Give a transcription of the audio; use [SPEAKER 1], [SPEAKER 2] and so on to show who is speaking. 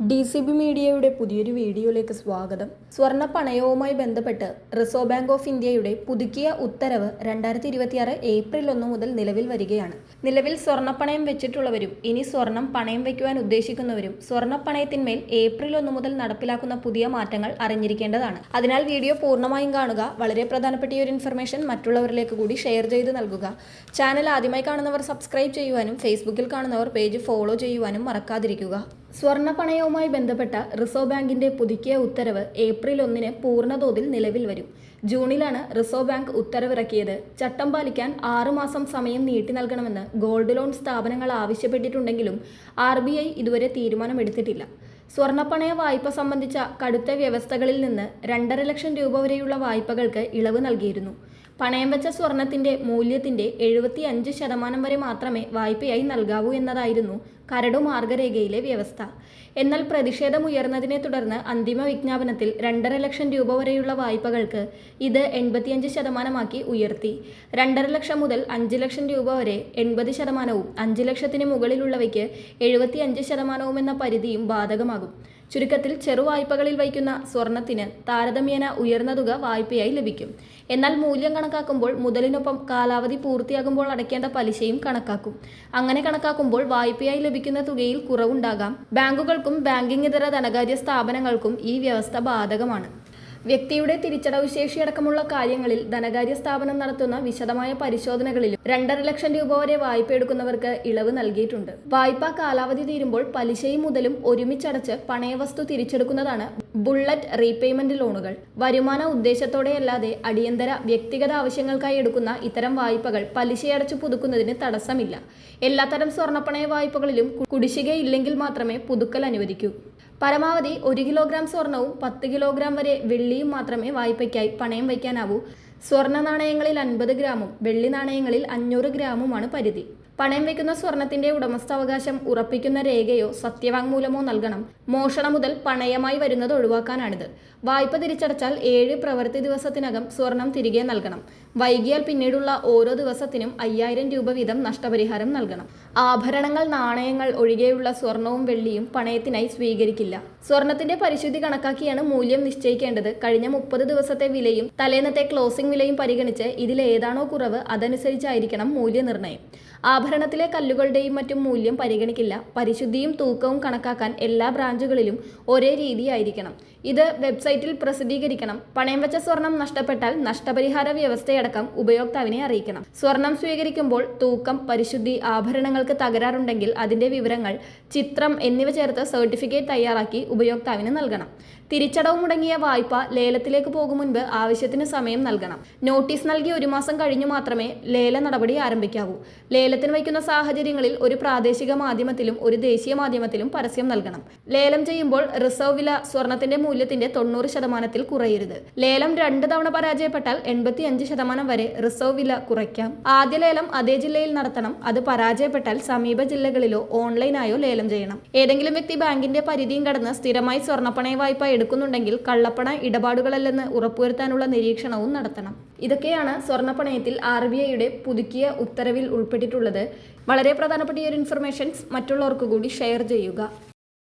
[SPEAKER 1] DCB മീഡിയയുടെ പുതിയൊരു വീഡിയോയിലേക്ക് സ്വാഗതം. സ്വർണ്ണ പണയവുമായി ബന്ധപ്പെട്ട് റിസർവ് ബാങ്ക് ഓഫ് ഇന്ത്യയുടെ പുതുക്കിയ ഉത്തരവ് 2026 ഏപ്രിൽ 1 മുതൽ നിലവിൽ വരികയാണ്. നിലവിൽ സ്വർണ്ണപ്പണയം വെച്ചിട്ടുള്ളവരും ഇനി സ്വർണം പണയം വയ്ക്കുവാൻ ഉദ്ദേശിക്കുന്നവരും സ്വർണ്ണപ്പണയത്തിന്മേൽ ഏപ്രിൽ 1 മുതൽ നടപ്പിലാക്കുന്ന പുതിയ മാറ്റങ്ങൾ അറിഞ്ഞിരിക്കേണ്ടതാണ്. അതിനാൽ വീഡിയോ പൂർണ്ണമായും കാണുക. വളരെ പ്രധാനപ്പെട്ട ഈ ഒരു ഇൻഫർമേഷൻ മറ്റുള്ളവരിലേക്ക് കൂടി ഷെയർ ചെയ്ത് നൽകുക. ചാനൽ ആദ്യമായി കാണുന്നവർ സബ്സ്ക്രൈബ് ചെയ്യുവാനും ഫേസ്ബുക്കിൽ കാണുന്നവർ പേജ് ഫോളോ ചെയ്യുവാനും മറക്കാതിരിക്കുക. സ്വർണ്ണ പണയവുമായി ബന്ധപ്പെട്ട റിസർവ് ബാങ്കിന്റെ പുതുക്കിയ ഉത്തരവ് ഏപ്രിൽ 1 പൂർണ്ണതോതിൽ നിലവിൽ വരും. ജൂണിലാണ് റിസർവ് ബാങ്ക് ഉത്തരവിറക്കിയത്. ചട്ടം പാലിക്കാൻ 6 മാസം സമയം നീട്ടി നൽകണമെന്ന് ഗോൾഡ് ലോൺ സ്ഥാപനങ്ങൾ ആവശ്യപ്പെട്ടിട്ടുണ്ടെങ്കിലും RBI ഇതുവരെ തീരുമാനമെടുത്തിട്ടില്ല. സ്വർണ്ണപ്പണയ വായ്പ സംബന്ധിച്ച കടുത്ത വ്യവസ്ഥകളിൽ നിന്ന് 2.5 ലക്ഷം രൂപ വരെയുള്ള വായ്പകൾക്ക് ഇളവ് നൽകിയിരുന്നു. പണയം വെച്ച സ്വർണത്തിന്റെ മൂല്യത്തിന്റെ 75% വരെ മാത്രമേ വായ്പയായി നൽകാവൂ എന്നതായിരുന്നു കരട് മാർഗരേഖയിലെ വ്യവസ്ഥ. എന്നാൽ പ്രതിഷേധമുയർന്നതിനെ തുടർന്ന് അന്തിമ വിജ്ഞാപനത്തിൽ 2.5 ലക്ഷം രൂപ വരെയുള്ള വായ്പകൾക്ക് ഇത് 85% ഉയർത്തി. 2.5 ലക്ഷം മുതൽ 5 ലക്ഷം രൂപ വരെ 80%വും 5 ലക്ഷത്തിന് മുകളിലുള്ളവയ്ക്ക് 75% എന്ന പരിധിയും ബാധകമാകും. ചുരുക്കത്തിൽ ചെറുവായ്പകളിൽ വയ്ക്കുന്ന സ്വർണത്തിന് താരതമ്യേന ഉയർന്ന തുക വായ്പയായി ലഭിക്കും. എന്നാൽ മൂല്യം കണക്കാക്കുമ്പോൾ മുതലിനൊപ്പം കാലാവധി പൂർത്തിയാകുമ്പോൾ അടയ്ക്കേണ്ട പലിശയും കണക്കാക്കും. അങ്ങനെ കണക്കാക്കുമ്പോൾ വായ്പയായി ലഭിക്കുന്ന തുകയിൽ കുറവുണ്ടാകാം. ബാങ്കുകൾക്കും ബാങ്കിംഗ് ഇതര ധനകാര്യ സ്ഥാപനങ്ങൾക്കും ഈ വ്യവസ്ഥ ബാധകമാണ്. വ്യക്തിയുടെ തിരിച്ചടവ് ശേഷി അടക്കമുള്ള കാര്യങ്ങളിൽ ധനകാര്യ സ്ഥാപനം നടത്തുന്ന വിശദമായ പരിശോധനകളിലും 2.5 ലക്ഷം രൂപ വരെ വായ്പ എടുക്കുന്നവർക്ക് ഇളവ് നൽകിയിട്ടുണ്ട്. വായ്പാ കാലാവധി തീരുമ്പോൾ പലിശയും മുതലും ഒരുമിച്ചടച്ച് പണയവസ്തു തിരിച്ചെടുക്കുന്നതാണ് ബുള്ളറ്റ് റീപേയ്മെന്റ് ലോണുകൾ. വരുമാന ഉദ്ദേശത്തോടെയല്ലാതെ അടിയന്തര വ്യക്തിഗത ആവശ്യങ്ങൾക്കായി എടുക്കുന്ന ഇത്തരം വായ്പകൾ പലിശയടച്ചു പുതുക്കുന്നതിന് തടസ്സമില്ല. എല്ലാത്തരം സ്വർണ്ണപ്പണയ വായ്പകളിലും കുടിശ്ശികയില്ലെങ്കിൽ മാത്രമേ പുതുക്കൽ അനുവദിക്കൂ. പരമാവധി 1 കിലോഗ്രാം സ്വർണവും 10 കിലോഗ്രാം വരെ വെള്ളിയും മാത്രമേ വായ്പയ്ക്കായി പണയം വയ്ക്കാനാവൂ. സ്വർണ്ണ നാണയങ്ങളിൽ 50 ഗ്രാമും വെള്ളി നാണയങ്ങളിൽ 500 ഗ്രാമുമാണ് പരിധി. പണയം വയ്ക്കുന്ന സ്വർണത്തിന്റെ ഉടമസ്ഥാവകാശം ഉറപ്പിക്കുന്ന രേഖയോ സത്യവാങ്മൂലമോ നൽകണം. മോഷണം മുതൽ പണയമായി വരുന്നത് ഒഴിവാക്കാനാണിത്. വായ്പ തിരിച്ചടച്ചാൽ 7 പ്രവൃത്തി ദിവസത്തിനകം സ്വർണം തിരികെ നൽകണം. വൈകിയാൽ പിന്നീടുള്ള ഓരോ ദിവസത്തിനും 5000 രൂപ വീതം നഷ്ടപരിഹാരം നൽകണം. ആഭരണങ്ങൾ, നാണയങ്ങൾ ഒഴികെയുള്ള സ്വർണവും വെള്ളിയും പണയത്തിനായി സ്വീകരിക്കില്ല. സ്വർണത്തിന്റെ പരിശുദ്ധി കണക്കാക്കിയാണ് മൂല്യം നിശ്ചയിക്കേണ്ടത്. കഴിഞ്ഞ 30 ദിവസത്തെ വിലയും തലേന്നത്തെ ക്ലോസിംഗ് വിലയും പരിഗണിച്ച് ഇതിലേതാണോ കുറവ് അതനുസരിച്ചായിരിക്കണം മൂല്യനിർണ്ണയം. ആഭരണത്തിലെ കല്ലുകളുടെയും മറ്റും മൂല്യം പരിഗണിക്കില്ല. പരിശുദ്ധിയും തൂക്കവും കണക്കാക്കാൻ എല്ലാ ബ്രാഞ്ചുകളിലും ഒരേ രീതിയായിരിക്കണം. ഇത് വെബ്സൈറ്റിൽ പ്രസിദ്ധീകരിക്കണം. പണയം വെച്ച സ്വർണം നഷ്ടപ്പെട്ടാൽ നഷ്ടപരിഹാര വ്യവസ്ഥയടക്കം ഉപയോക്താവിനെ അറിയിക്കണം. സ്വർണം സ്വീകരിക്കുമ്പോൾ തൂക്കം, പരിശുദ്ധി, ആഭരണങ്ങൾക്ക് തകരാറുണ്ടെങ്കിൽ അതിന്റെ വിവരങ്ങൾ, ചിത്രം എന്നിവ ചേർത്ത് സർട്ടിഫിക്കറ്റ് തയ്യാറാക്കി ഉപയോക്താവിന് നൽകണം. തിരിച്ചടവ് മുടങ്ങിയ വായ്പ ലേലത്തിലേക്ക് പോകും മുൻപ് ആവശ്യത്തിന് സമയം നൽകണം. നോട്ടീസ് നൽകി 1 മാസം കഴിഞ്ഞു മാത്രമേ ലേല നടപടി ആരംഭിക്കാവൂ. ലേലത്തിന് വയ്ക്കുന്ന സാഹചര്യങ്ങളിൽ ഒരു പ്രാദേശിക മാധ്യമത്തിലും ഒരു ദേശീയ മാധ്യമത്തിലും പരസ്യം നൽകണം. ലേലം ചെയ്യുമ്പോൾ റിസർവ് വില സ്വർണത്തിന്റെ മൂല്യത്തിന്റെ 90% കുറയരുത്. ലേലം 2 തവണ പരാജയപ്പെട്ടാൽ 85% വരെ റിസർവ് വില കുറയ്ക്കാം. ആദ്യ ലേലം അതേ ജില്ലയിൽ നടത്തണം. അത് പരാജയപ്പെട്ടാൽ സമീപ ജില്ലകളിലോ ഓൺലൈനായോ ലേലം ചെയ്യണം. ഏതെങ്കിലും വ്യക്തി ബാങ്കിന്റെ പരിധിയും കടന്ന് സ്ഥിരമായി സ്വർണ്ണപ്പണയ വായ്പ എടുക്കുന്നുണ്ടെങ്കിൽ കള്ളപ്പണ ഇടപാടുകളല്ലെന്ന് ഉറപ്പുവരുത്താനുള്ള നിരീക്ഷണവും നടത്തണം. ഇതൊക്കെയാണ് സ്വർണ്ണപ്പണയത്തിൽ RBIയുടെ പുതുക്കിയ ഉത്തരവിൽ ഉൾപ്പെട്ടിട്ടുള്ളത്. വളരെ പ്രധാനപ്പെട്ട ഈ ഒരു ഇൻഫർമേഷൻസ് മറ്റുള്ളവർക്ക് കൂടി ഷെയർ ചെയ്യുക.